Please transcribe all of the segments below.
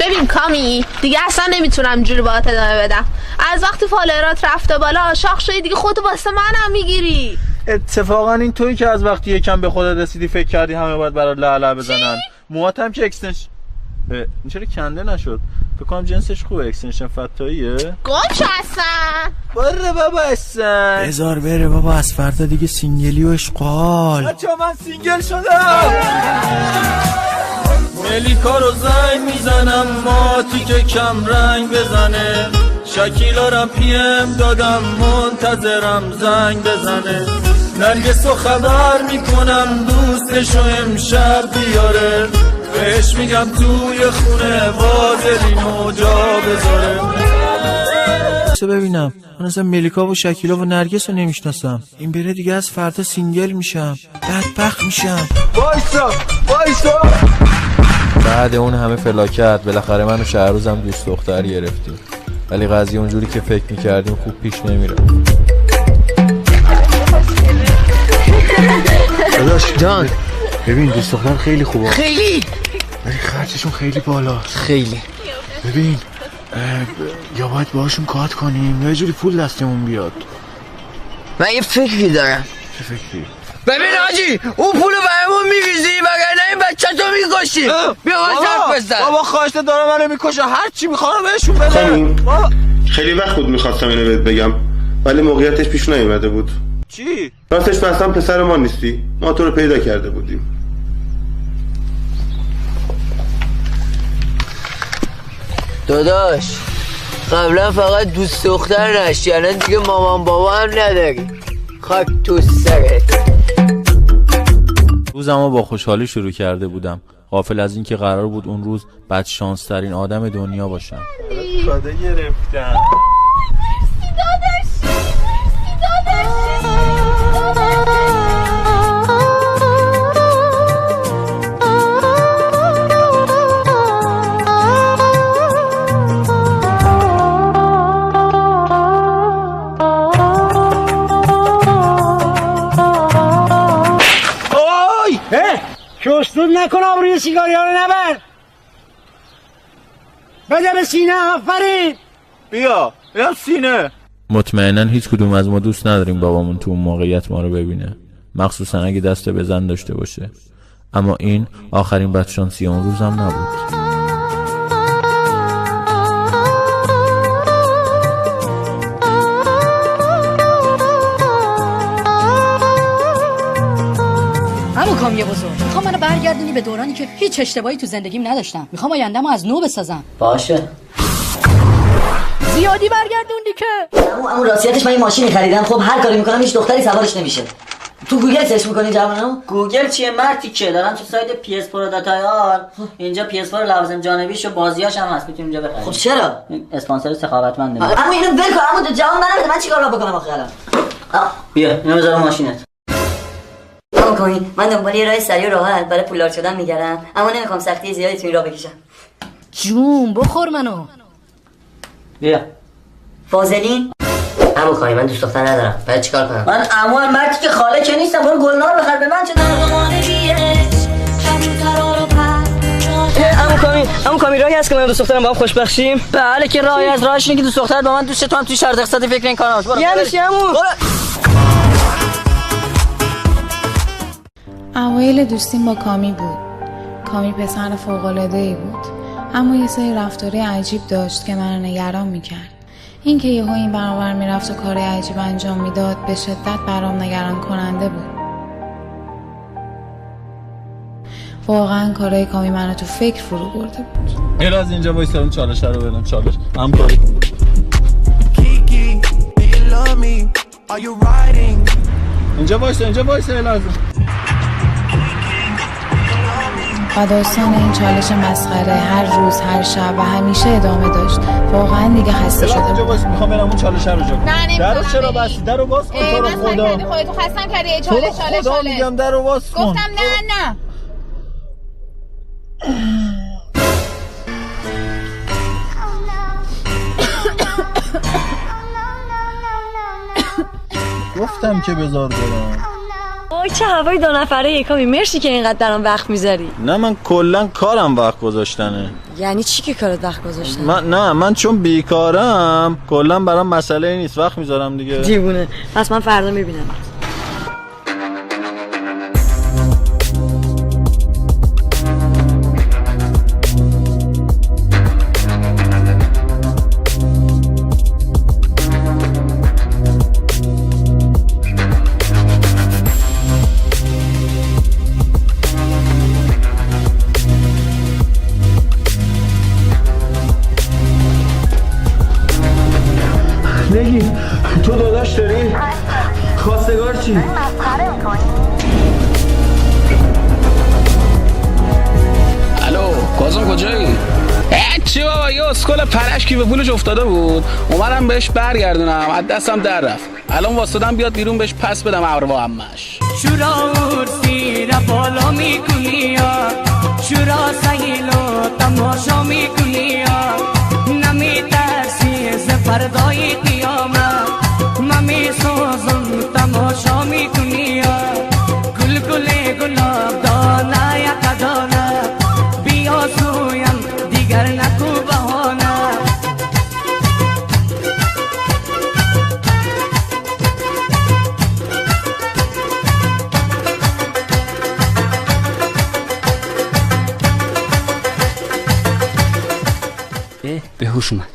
ببین کامی دیگه اصلا نمیتونم اینجوری باهات ادامه بدم. از وقتی فالوورات رفته بالا شاخ شدی دیگه خودتو واسه منم میگیری. اتفاقا این تویی که از وقتی یکم به خودت رسیدی فکر کردی همه باید برات لعله بزنن. موهات هم که اکستنشن این چرا کنده نشد؟ فکر کنم جنسش خوبه. اکستنشن فتاییه. گمشو اصلا بره بابا اصلا بذار بره بابا، از فردا دیگه سینگلی و اشغال. بچه من سینگل شدم. ملیکا رو زنگ میزنم ماتی که کم رنگ بزنه. شکیلارم پیم دادم منتظرم زنگ بزنه. نرگسو خبر میکنم دوستشو امشب بیاره. بهش میگم توی خونه وازلینو جا بذاره. ببینم من اصلا ملیکا و شکیلا و نرگس رو نمیشناسم. این بره دیگه از فردا سینگل میشم، بدبخت میشم. وایسا بعد اون همه فلاکت بالاخره من و شهروزم دوست دختر گرفتیم، ولی قضیه اونجوری که فکر میکردیم خوب پیش نمیره. داداش جان ببین دوست دختر خیلی خوبه، خیلی، ولی خرجشون خیلی بالاست. خیلی. ببین یا باید باهاشون کات کنیم یا یه جوری پول دستمون بیاد. من یه فکری دارم. چه فکری؟ ببین حاجی اون پولو برامون میریزی وگرنه این بچه تو میکشی. بیا حرف بزن. بابا خواهشته داره منو میکشه، هر چی میخوام بهشون بده. خیلی وقت بود میخواستم اینو بهت بگم ولی موقعیتش پیش نیومده بود. چی؟ راستش اصلا پسر ما نیستی، ما تو رو پیدا کرده بودیم. داداش قبلا فقط دوست دختر نشتی، الان دیگه مامان بابا هم نداری. خاک تو سرت. روزمو با خوشحالی شروع کرده بودم، غافل از این که قرار بود اون روز بدشانس ترین آدم دنیا باشم. کاده گرفتم. شستون نکنم روی سیگاری ها رو نبر. بده به سینه. آفرین. بیا سینه. مطمئنا هیچ کدوم از ما دوست نداریم بابامون تو اون موقعیت ما رو ببینه، مخصوصا اگه دست به زن داشته باشه. اما این آخرین بدشانسی اون روزم نبود. کامی بزرگ میخوام منو برگردونی به دورانی که هیچ اشتباهی تو زندگیم نداشتم. میخوام آینده‌مو از نو بسازم. باشه زیادی برگردوندی که. اما راستیتش من این ماشینی خریدم. خب هر کاری میکنم هیچ دختری سوارش نمیشه. تو گوگل سرچ میکنی جوانو؟ گوگل چیه مرتی که دارن تو سایت PS Pro داتایار. اینجا PS Pro لوازم جانبیش و بازیاش هم هست، میتونی اونجا بخری. خب چرا؟ اسپانسر سخاوتمنده. اما اینو ول کن. اما جوان من چیکار بکنم آخه الان؟ بیا اینو بذار ماشینت. من دنبال یه راه سریع و راحت برای پولدار شدن میگردم، اما نمیخوام سختی زیادی تو این راه بکشم. جون بخور منو. بیا فاضلین. عمو کامی من دوست دختر ندارم، باید چیکار کنم؟ من عمو مرتی که خاله که نیستم، برو گلنار بخر به من. چه عمو کامی راهی هست که من دوست دخترم با هم خوشبخت شیم؟ بله که راهی از راهش اینه که دوست دخترت با من دوست، تو هم توی شرط اقتصادی فکر این کارا باش. یعنی چی عمو؟ اوایل دوستیم با کامی بود. کامی پسر فوق‌العاده‌ای بود، اما یه سری رفتاری عجیب داشت که من نگران میکرد. این که یهو این برابر میرفت و کار عجیب انجام میداد به شدت برام نگران کننده بود. واقعا کارهای کامی منو تو فکر فرو برده بود. یه از اینجا وایسا اون چالش رو بدم. چالش همکاری. اینجا وایسا یه لحظه. و داستان این چالش مسخره هر روز هر شب و همیشه ادامه داشت. واقعا دیگه خسته شدم. اینجا وایس میخوام برم اون چالش رو جا کنم. نه نمی‌تونم. درو چرا بستی؟ درو باز کن تو رو خدا. خودتو خستم کردی. یه چالش خدا میگم درو باز کن. گفتم نه. گفتم که بذار برم. وای چه هوای دو نفره کامی، مرسی که اینقدر درام وقت میذاری. نه من کلا کارم وقت گذاشتنه. یعنی چی که کارت وقت گذاشتن؟ من چون بیکارم کلا برام مسئله نیست، وقت میذارم دیگه. دیوونه. پس من فردا میبینم. نگی تو داداش داری؟ خواستگار چی؟ الو کازم کجایی؟ چی بابا یه اسکل پرشکی به پولش افتاده بود، اومدم بهش برگردونم، از دستم در رفت. الان واسطادم بیاد بیرون بهش پس بدم اروا همش. شورا ورسی را بالا میکنی شورا سهیلو تماشا میکنی نمیترسی ز فردای قیامت من میسوزم تماشا میکنی گل گل گلاب دانه یک دانه بیا سویم دیگر نکو بهانه. به هوش اومد.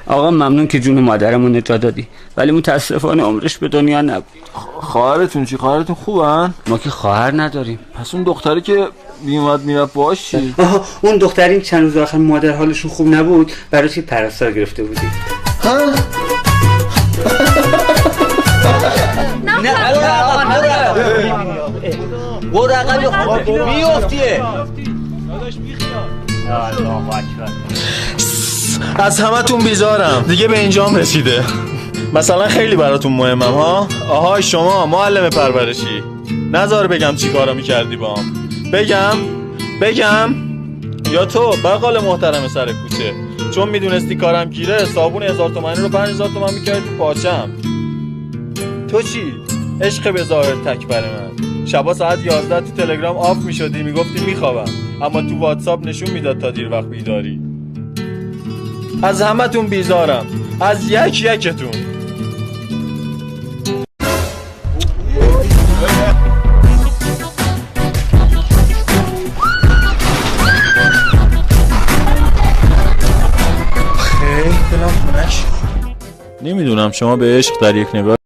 آقا ممنون که جون مادرمون نجات دادی، ولی متاسفانه عمرش به دنیا نبود. خواهرتون چی؟ خواهرتون خوبن؟ ما که خواهر نداریم. پس اون دختری که میومد میرفت باهاش چی؟ آها اون دخترین چند روز آخر مادر حالشون خوب نبود، برای چی پرستار گرفته بودی؟ ها؟ نه برو عقب میافتیه. از همتون بیزارم دیگه، به اینجام رسیده. مثلا خیلی براتون مهمم ها. آهای شما معلم پرورشی، نذار بگم چی کارا میکردی با هم. بگم یا تو بقال محترم سر کوچه، چون میدونستی کارم گیره صابون 1000 تومانی رو 5000 تومان میکردی تو پاچم. تو چی؟ عشق به ظاهر تکبر من. شبا ساعت 11 تو تلگرام آف میشدی میگفتی میخوابم، اما تو واتساپ نشون میداد تا دیر وقت بیداری. از همتون بیزارم، از یکتون. خیلی دلم خونش. نمیدونم شما به عشق در یک نگاه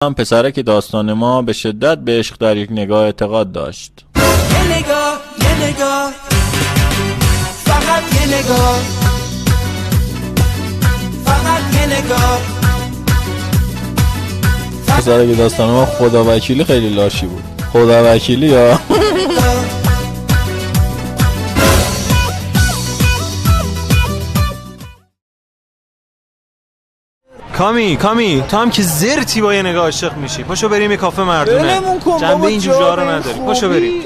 هم پسره که داستان ما به شدت به عشق در یک نگاه اعتقاد داشت. یه نگاه فقط یه نگاه، فقط یه نگاه. پسره که داستان ما خدا وکیلی خیلی لاشی بود. خدا وکیلی یا کامی تو هم که زرتی با یه نگاه عاشق میشی. پاشو بریم یه کافه مردونه، جنبه این جوجه ها رو نداری. پاشو بریم.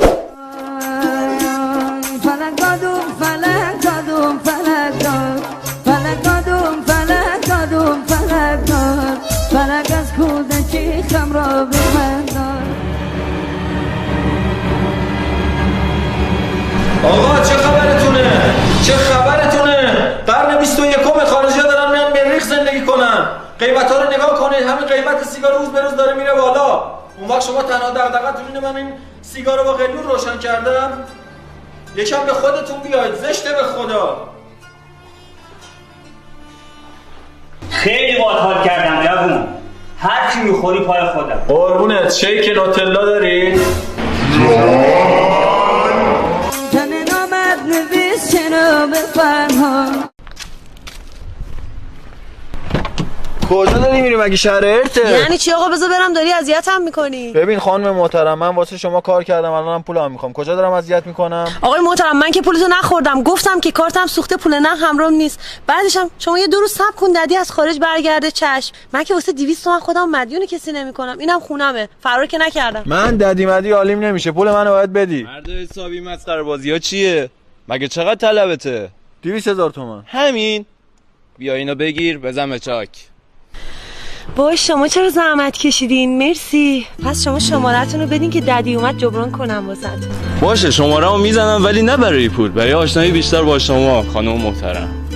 آقا چه خبرتونه؟ قرن 21 خارجی دارن میان مریخ زندگی کنن. قیمت ها رو نگاه کنید، همین قیمت سیگار روز به روز داره میره بالا. اون وقت شما تنها دغدغه‌تون اینه من این سیگار رو با قلیون روشن کردم. یکم به خودتون بیاید، زشته به خدا. خیلی باحال حال کردم جوون. هر چی میخوری پای خودم. قربونت. شیک نوتلا داری؟ کجا داری میری مگه شهر ارته؟ یعنی چی آقا بذار برم داری اذیتم میکنی؟ ببین خانم محترم من واسه شما کار کردم الانم پولم میخوام. کجا دارم اذیت میکنم؟ آقای محترم من که پولتو نخوردم، گفتم که کارتم سوخته پول نه همراهم نیست. بعدشم شما یه 2 روز صبر کن ددی از خارج برگرده. چشم من که واسه 200 تومن خودم مدیون کسی نمیکنم. اینم خونمه، فرار که نکردم. من ددی مدی عالیم نمیشه، پول منو باید بدی. مرد حسابی مسخره بازی‌ها چیه؟ مگه چقدر طلبته؟ 200,000 تومان. همین. بیا اینو بگیر بزن به چاک. باش شما چرا زحمت کشیدین؟ مرسی. پس شما شماره‌تون رو بدین که ددی اومد جبران کنم واسهتون. باشه شماره‌مو میزنم ولی نه برای پول، برای آشنایی بیشتر با شما خانم محترم.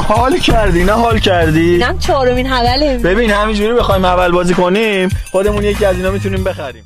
حال کردی نه حال کردی؟ اینم 4مین حوله. ببین همینجوری بخوایم اول بازی کنیم خودمون یکی از اینا میتونیم بخریم.